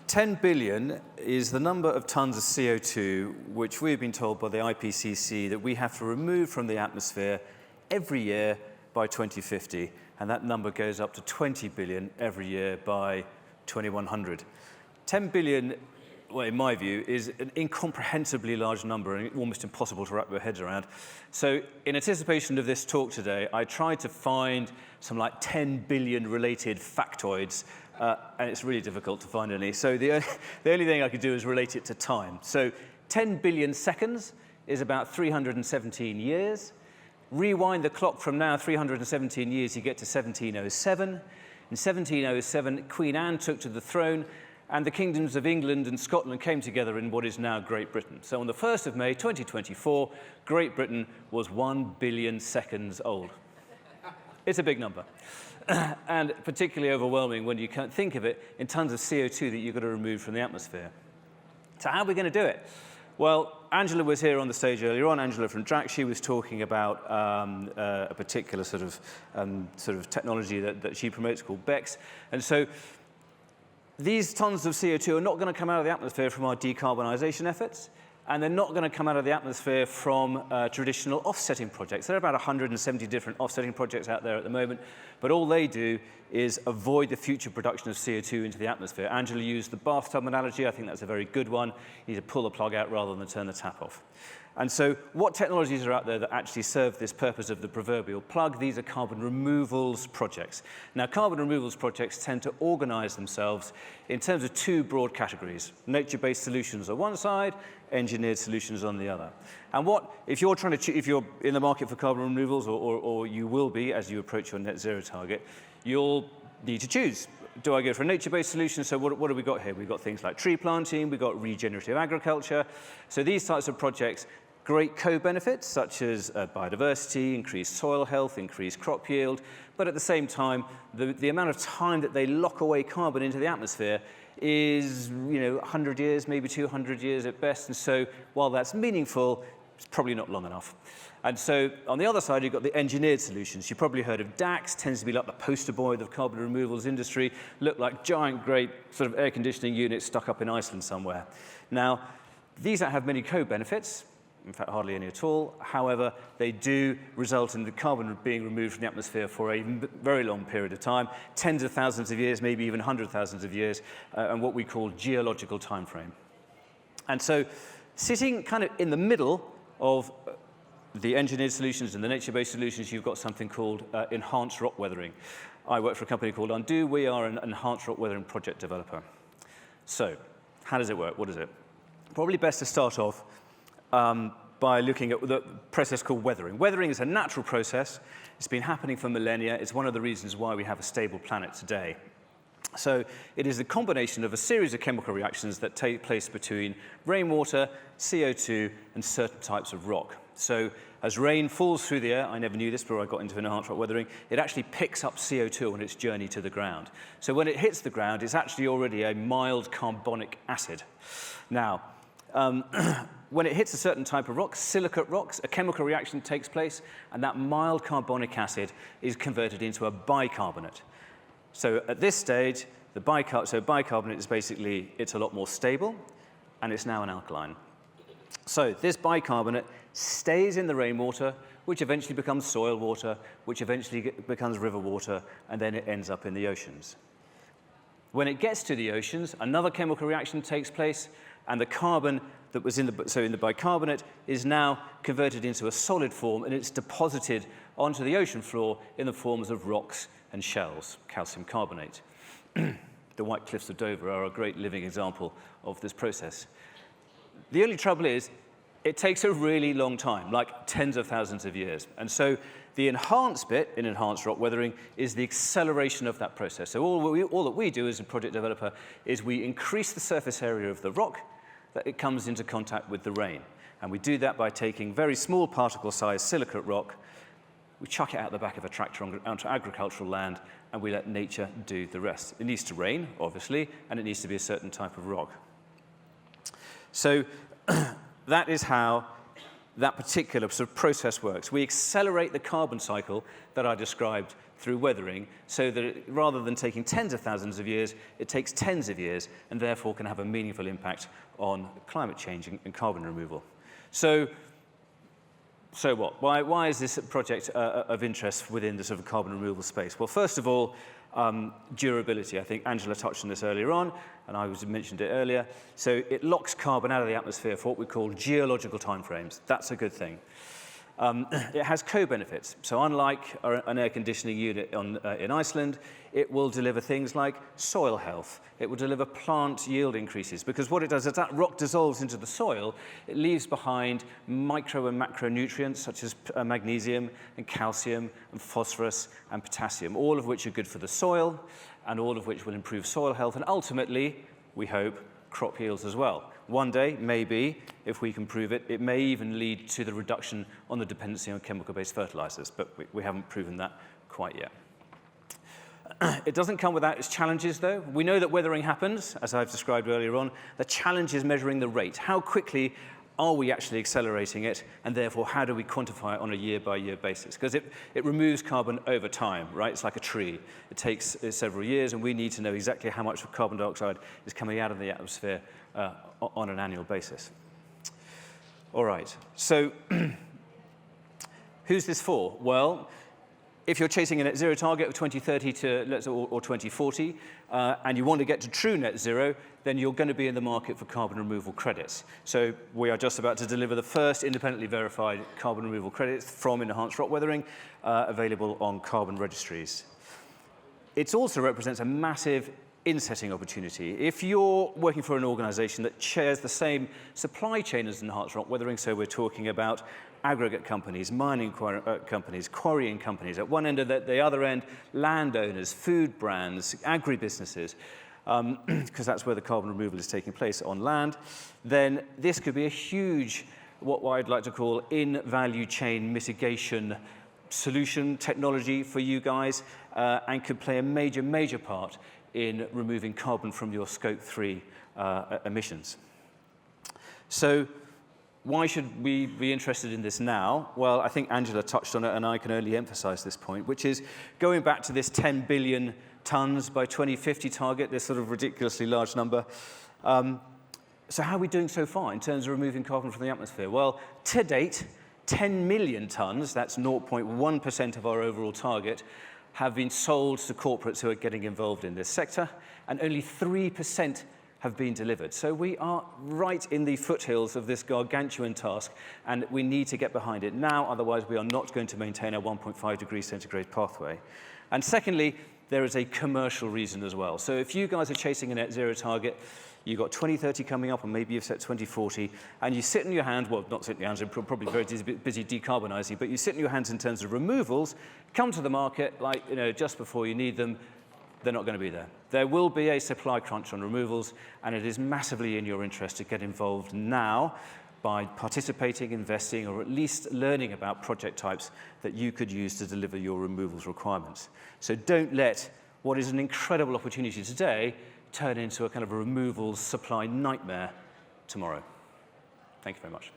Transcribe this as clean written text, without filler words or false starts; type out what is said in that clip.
10 billion is the number of tons of CO2 which we've been told by the IPCC that we have to remove from the atmosphere every year by 2050. And that number goes up to 20 billion every year by 2100. 10 billion, well, in my view, is an incomprehensibly large number and almost impossible to wrap your heads around. So in anticipation of this talk today, I tried to find some like 10 billion related factoids, and it's really difficult to find any. So the only thing I could do is relate it to time. So 10 billion seconds is about 317 years. Rewind the clock from now 317 years, you get to 1707. In 1707, Queen Anne took to the throne, and the kingdoms of England and Scotland came together in what is now Great Britain. So on the 1st of May, 2024, Great Britain was 1 billion seconds old. It's a big number. And particularly overwhelming when you can't think of it in tons of CO2 that you've got to remove from the atmosphere. So how are we going to do it? Well, Angela was here on the stage earlier on, Angela from DRAC. She was talking about a particular sort of technology that she promotes called BECCS. And so these tons of CO2 are not going to come out of the atmosphere from our decarbonisation efforts, and they're not going to come out of the atmosphere from traditional offsetting projects. There are about 170 different offsetting projects out there at the moment, but all they do is avoid the future production of CO2 into the atmosphere. Angela used the bathtub analogy. I think that's a very good one. You need to pull the plug out rather than turn the tap off. And so what technologies are out there that actually serve this purpose of the proverbial plug? These are carbon removals projects. Now, carbon removals projects tend to organize themselves in terms of two broad categories: nature-based solutions on one side, engineered solutions on the other. And if you're in the market for carbon removals, or you will be as you approach your net zero target, you'll need to choose. Do I go for a nature-based solution? So what have we got here? We've got things like tree planting, we've got regenerative agriculture. So these types of projects, great co-benefits such as biodiversity, increased soil health, increased crop yield, but at the same time, the amount of time that they lock away carbon into the atmosphere is 100 years, maybe 200 years at best. And so while that's meaningful, it's probably not long enough. And so on the other side, you've got the engineered solutions. You've probably heard of DACs, tends to be like the poster boy of the carbon removals industry, look like giant, great sort of air conditioning units stuck up in Iceland somewhere. Now, these don't have many co-benefits, in fact, hardly any at all. However, they do result in the carbon being removed from the atmosphere for a very long period of time, tens of thousands of years, maybe even hundreds of thousands of years, and what we call geological time frame. And so sitting kind of in the middle of the engineered solutions and the nature-based solutions, you've got something called enhanced rock weathering. I work for a company called Undo. We are an enhanced rock weathering project developer. So how does it work? What is it? Probably best to start off by looking at the process called weathering. Weathering is a natural process. It's been happening for millennia. It's one of the reasons why we have a stable planet today. So it is the combination of a series of chemical reactions that take place between rainwater, CO2, and certain types of rock. So as rain falls through the air, I never knew this before I got into enhanced rock weathering, it actually picks up CO2 on its journey to the ground. So when it hits the ground, it's actually already a mild carbonic acid. Now, when it hits a certain type of rock, silicate rocks, a chemical reaction takes place, and that mild carbonic acid is converted into a bicarbonate. So at this stage, bicarbonate is basically, it's a lot more stable, and it's now an alkaline. So this bicarbonate stays in the rainwater, which eventually becomes soil water, which eventually becomes river water, and then it ends up in the oceans. When it gets to the oceans, another chemical reaction takes place, and the carbon that was in the bicarbonate is now converted into a solid form, and it's deposited onto the ocean floor in the forms of rocks and shells, calcium carbonate. The White Cliffs of Dover are a great living example of this process. The only trouble is, it takes a really long time, like tens of thousands of years. And so the enhanced bit in enhanced rock weathering is the acceleration of that process. So all that we do as a project developer is we increase the surface area of the rock that it comes into contact with the rain. And we do that by taking very small particle-sized silicate rock, we chuck it out the back of a tractor onto agricultural land, and we let nature do the rest. It needs to rain, obviously, and it needs to be a certain type of rock. So that is how that particular sort of process works. We accelerate the carbon cycle that I described through weathering, so that rather than taking tens of thousands of years, it takes tens of years, and therefore can have a meaningful impact on climate change and carbon removal. So what? Why is this project of interest within the sort of carbon removal space? Well, first of all, durability. I think Angela touched on this earlier on, and I mentioned it earlier. So it locks carbon out of the atmosphere for what we call geological timeframes. That's a good thing. It has co-benefits. So unlike an air conditioning unit in Iceland, it will deliver things like soil health. It will deliver plant yield increases, because what it does is that rock dissolves into the soil, it leaves behind micro and macronutrients such as magnesium and calcium and phosphorus and potassium, all of which are good for the soil and all of which will improve soil health and ultimately, we hope, crop yields as well. One day, maybe, if we can prove it, it may even lead to the reduction on the dependency on chemical-based fertilizers, but we haven't proven that quite yet. It doesn't come without its challenges, though. We know that weathering happens, as I've described earlier on. The challenge is measuring the rate. How quickly are we actually accelerating it, and therefore, how do we quantify it on a year-by-year basis? Because it removes carbon over time, right? It's like a tree. It takes several years, and we need to know exactly how much carbon dioxide is coming out of the atmosphere on an annual basis. All right, so who's this for? Well, if you're chasing a net zero target of 2030 or 2040, and you want to get to true net zero, then you're going to be in the market for carbon removal credits. So we are just about to deliver the first independently verified carbon removal credits from enhanced rock weathering, available on carbon registries. It also represents a massive insetting opportunity. If you're working for an organization that shares the same supply chain as enhanced rock weathering, so we're talking about aggregate companies, mining companies, quarrying companies, at one end of the other end, landowners, food brands, agribusinesses, because that's where the carbon removal is taking place on land, then this could be a huge, what I'd like to call in-value chain mitigation solution technology for you guys, and could play a major, major part in removing carbon from your Scope 3 emissions. So why should we be interested in this now? Well, I think Angela touched on it, and I can only emphasize this point, which is going back to this 10 billion tons by 2050 target, this sort of ridiculously large number. So how are we doing so far in terms of removing carbon from the atmosphere? Well, to date, 10 million tons, that's 0.1% of our overall target, have been sold to corporates who are getting involved in this sector, and only 3% have been delivered. So we are right in the foothills of this gargantuan task, and we need to get behind it now, otherwise we are not going to maintain a 1.5 degrees centigrade pathway. And secondly, there is a commercial reason as well. So if you guys are chasing a net zero target, you've got 2030 coming up, or maybe you've set 2040, and you sit in your hands, well, not sit in your hands, you're probably very busy decarbonising, but you sit in your hands in terms of removals, come to the market, like, just before you need them, they're not going to be there. There will be a supply crunch on removals, and it is massively in your interest to get involved now by participating, investing, or at least learning about project types that you could use to deliver your removals requirements. So don't let what is an incredible opportunity today turn into a kind of a removals supply nightmare tomorrow. Thank you very much.